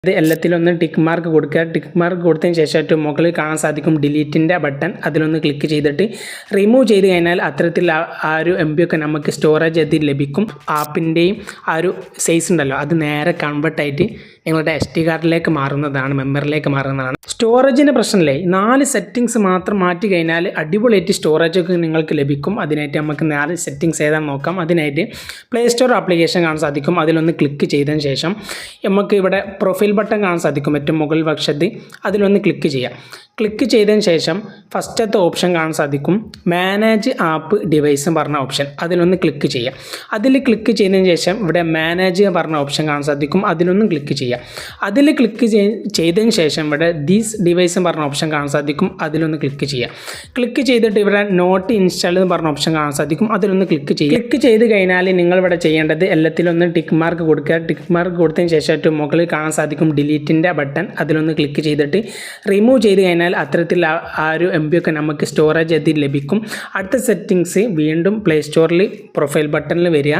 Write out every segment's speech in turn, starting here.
ഇത് എല്ലാത്തിലൊന്ന് tick mark കൊടുക്കുക. Tick mark കൊടുത്തതിന് ശേഷം ഏറ്റവും മുകളിൽ കാണാൻ സാധിക്കും ഡിലീറ്റിൻ്റെ ബട്ടൺ. അതിലൊന്ന് ക്ലിക്ക് ചെയ്തിട്ട് റിമൂവ് ചെയ്ത് കഴിഞ്ഞാൽ അത്തരത്തിൽ ആ ഒരു MB ഒക്കെ നമുക്ക് സ്റ്റോറേജ് അതിൽ ലഭിക്കും. ആപ്പിൻ്റെയും ആ ഒരു സൈസ് ഉണ്ടല്ലോ അത് നേരെ കൺവേർട്ടായിട്ട് നിങ്ങളുടെ SD കാർഡിലേക്ക് മാറുന്നതാണ്, മെമ്മറിലേക്ക് മാറുന്നതാണ്. സ്റ്റോറേജിൻ്റെ പ്രശ്നമില്ലേ, 4 സെറ്റിങ്സ് മാത്രം മാറ്റി കഴിഞ്ഞാൽ അടിപൊളിയായിട്ട് സ്റ്റോറേജൊക്കെ നിങ്ങൾക്ക് ലഭിക്കും. അതിനായിട്ട് നമുക്ക് 4 സെറ്റിങ്സ് ഏതാണെന്ന് നോക്കാം. അതിനായിട്ട് പ്ലേ സ്റ്റോർ ആപ്ലിക്കേഷൻ കാണാൻ സാധിക്കും. അതിലൊന്ന് ക്ലിക്ക് ചെയ്തതിന് ശേഷം നമുക്ക് ഇവിടെ പ്രൊഫൈൽ ബട്ടൺ കാണാൻ സാധിക്കും ഏറ്റവും മുകളിൽ വശത്ത്. അതിലൊന്ന് ക്ലിക്ക് ചെയ്യാം. ക്ലിക്ക് ചെയ്തതിന് ശേഷം ഫസ്റ്റത്തെ ഓപ്ഷൻ കാണാൻ സാധിക്കും മാനേജ് ആപ്പ് ഡിവൈസ് പറഞ്ഞ ഓപ്ഷൻ. അതിലൊന്ന് ക്ലിക്ക് ചെയ്യാം. അതിൽ ക്ലിക്ക് ചെയ്തതിന് ശേഷം ഇവിടെ മാനേജ് പറഞ്ഞ ഓപ്ഷൻ കാണാൻ സാധിക്കും. അതിലൊന്ന് ക്ലിക്ക് ചെയ്യാം. അതിൽ ക്ലിക്ക് ചെയ്തതിന് ശേഷം ഇവിടെ ദീസ് ഡിവൈസ് പറഞ്ഞ ഓപ്ഷൻ കാണാൻ സാധിക്കും. അതിലൊന്ന് ക്ലിക്ക് ചെയ്യാം. ക്ലിക്ക് ചെയ്തിട്ട് ഇവിടെ നോട്ട് ഇൻസ്റ്റാൾ എന്ന് പറഞ്ഞ ഓപ്ഷൻ കാണാൻ സാധിക്കും. അതിലൊന്ന് ക്ലിക്ക് ചെയ്യുക. ക്ലിക്ക് ചെയ്ത് കഴിഞ്ഞാൽ നിങ്ങൾ ഇവിടെ ചെയ്യേണ്ടത് എല്ലാത്തിലൊന്ന് ടിക്ക് മാർക്ക് കൊടുക്കുക. ടിക്ക് മാർക്ക് കൊടുത്തതിന് ശേഷം ഏറ്റവും മുകളിൽ കാണാൻ സാധിക്കും ഡിലീറ്റിൻ്റെ ബട്ടൺ. അതിലൊന്ന് ക്ലിക്ക് ചെയ്തിട്ട് റിമൂവ് ചെയ്ത് കഴിഞ്ഞാൽ അത്തരത്തിൽ ആ ഒരു MB ഒക്കെ നമുക്ക് സ്റ്റോറേജ് അതിൽ ലഭിക്കും. അടുത്ത സെറ്റിങ്സ് വീണ്ടും പ്ലേ സ്റ്റോറിൽ പ്രൊഫൈൽ ബട്ടണിൽ വരിക.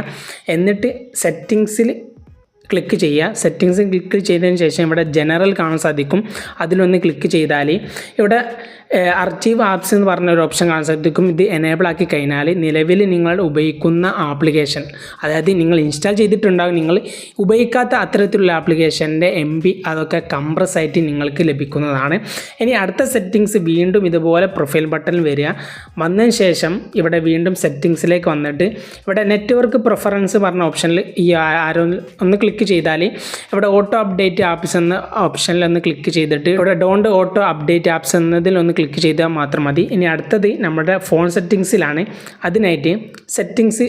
എന്നിട്ട് സെറ്റിങ്സിൽ ക്ലിക്ക് ചെയ്യുക. സെറ്റിങ്സ് ക്ലിക്ക് ചെയ്തതിന് ശേഷം ഇവിടെ ജനറൽ കാണാൻ സാധിക്കും. അതിലൊന്ന് ക്ലിക്ക് ചെയ്താൽ ഇവിടെ അർച്ചീവ് ആപ്സ് എന്ന് പറഞ്ഞൊരു ഓപ്ഷൻ കാണാൻ സാധിക്കും. ഇത് എനേബിൾ ആക്കി കഴിഞ്ഞാൽ നിലവിൽ നിങ്ങൾ ഉപയോഗിക്കുന്ന ആപ്ലിക്കേഷൻ, അതായത് നിങ്ങൾ ഇൻസ്റ്റാൾ ചെയ്തിട്ടുണ്ടാകും, നിങ്ങൾ ഉപയോഗിക്കാത്ത അത്തരത്തിലുള്ള ആപ്ലിക്കേഷൻ്റെ MB അതൊക്കെ കംപ്രസ് ആയിട്ട് നിങ്ങൾക്ക് ലഭിക്കുന്നതാണ്. ഇനി അടുത്ത സെറ്റിങ്സ് വീണ്ടും ഇതുപോലെ പ്രൊഫൈൽ ബട്ടണിൽ വരിക. വന്നതിന് ശേഷം ഇവിടെ വീണ്ടും സെറ്റിങ്സിലേക്ക് വന്നിട്ട് ഇവിടെ നെറ്റ്വർക്ക് പ്രിഫറൻസ് പറഞ്ഞ ഓപ്ഷനിൽ ഈ ആരോ ഒന്ന് ക്ലിക്ക് ചെയ്താൽ ഇവിടെ ഓട്ടോ അപ്ഡേറ്റ് ആപ്സ് എന്ന ഓപ്ഷനിൽ ഒന്ന് ക്ലിക്ക് ചെയ്തിട്ട് ഇവിടെ ഡോണ്ട് ഓട്ടോ അപ്ഡേറ്റ് ആപ്സ് എന്നതിലൊന്ന് ക്ലിക്ക് ചെയ്താൽ മാത്രം മതി. ഇനി അടുത്തത് നമ്മുടെ ഫോൺ സെറ്റിങ്സിലാണ്. അതിനായിട്ട് സെറ്റിങ്സ്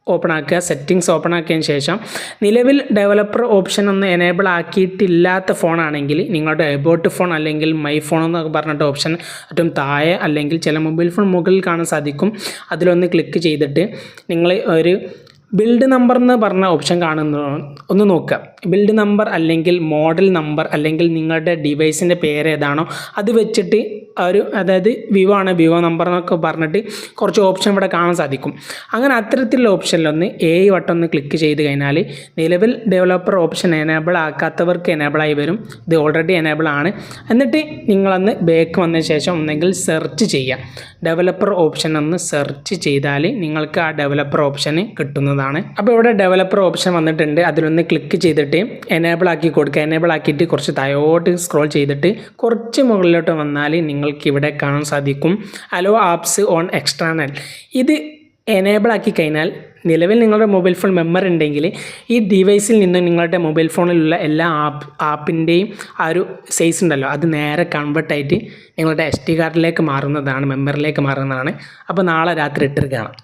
ഓപ്പൺ ആക്കുക. സെറ്റിങ്സ് ഓപ്പൺ ആക്കിയതിന് ശേഷം നിലവിൽ ഡെവലപ്പർ ഓപ്ഷൻ ഒന്ന് എനേബിൾ ആക്കിയിട്ടില്ലാത്ത ഫോണാണെങ്കിൽ നിങ്ങളുടെ എബോട്ട് ഫോൺ അല്ലെങ്കിൽ മൈ ഫോൺ എന്നൊക്കെ പറഞ്ഞിട്ട് ഓപ്ഷൻ ഏറ്റവും താഴെ അല്ലെങ്കിൽ ചില മൊബൈൽ ഫോൺ മുകളിൽ കാണാൻ സാധിക്കും. അതിലൊന്ന് ക്ലിക്ക് ചെയ്തിട്ട് നിങ്ങൾ ഒരു ബിൽഡ് നമ്പർ എന്ന് പറഞ്ഞ ഓപ്ഷൻ കാണുന്നു, ഒന്ന് നോക്കുക. ബിൽഡ് നമ്പർ അല്ലെങ്കിൽ മോഡൽ നമ്പർ അല്ലെങ്കിൽ നിങ്ങളുടെ ഡിവൈസിൻ്റെ പേര് ഏതാണോ അത് വെച്ചിട്ട് അതായത് വിവോ ആണ് വിവോ നമ്പർ എന്നൊക്കെ പറഞ്ഞിട്ട് കുറച്ച് ഓപ്ഷൻ ഇവിടെ കാണാൻ സാധിക്കും. അങ്ങനെ അത്തരത്തിലുള്ള ഓപ്ഷനിലൊന്ന് വട്ടം ഒന്ന് ക്ലിക്ക് ചെയ്ത് കഴിഞ്ഞാൽ നിലവിൽ ഡെവലപ്പർ ഓപ്ഷൻ എനേബിൾ ആക്കാത്തവർക്ക് എനേബിളായി വരും. ഇത് ഓൾറെഡി എനേബിൾ ആണ്. എന്നിട്ട് നിങ്ങളൊന്ന് ബാക്ക് വന്നതിന് ശേഷം ഒന്നെങ്കിൽ സെർച്ച് ചെയ്യുക. ഡെവലപ്പർ ഓപ്ഷൻ ഒന്ന് സെർച്ച് ചെയ്താൽ നിങ്ങൾക്ക് ആ ഡെവലപ്പർ ഓപ്ഷന് കിട്ടുന്നതാണ്. അപ്പോൾ ഇവിടെ ഡെവലപ്പർ ഓപ്ഷൻ വന്നിട്ടുണ്ട്. അതിലൊന്ന് ക്ലിക്ക് ചെയ്തിട്ട് എനേബിൾ ആക്കി കൊടുക്കുക. എനേബിൾ ആക്കിയിട്ട് കുറച്ച് താഴോട്ട് സ്ക്രോൾ ചെയ്തിട്ട് കുറച്ച് മുകളിലോട്ട് വന്നാൽ നിങ്ങൾക്ക് ഇവിടെ കാണാൻ സാധിക്കും അലോ ആപ്സ് ഓൺ എക്സ്റ്റേണൽ. ഇത് എനേബിൾ ആക്കി കഴിഞ്ഞാൽ നിലവിൽ നിങ്ങളുടെ മൊബൈൽ ഫോൺ മെമ്മറി ഉണ്ടെങ്കിൽ ഈ ഡിവൈസിൽ നിന്ന് നിങ്ങളുടെ മൊബൈൽ ഫോണിലുള്ള എല്ലാ ആപ്പിൻ്റെയും ആ ഒരു സൈസ് ഉണ്ടല്ലോ അത് നേരെ കൺവേർട്ടായിട്ട് നിങ്ങളുടെ SD കാർഡിലേക്ക് മാറുന്നതാണ്, മെമ്മറിലേക്ക് മാറുന്നതാണ്. അപ്പോൾ നാളെ രാത്രി 8 കാണാം.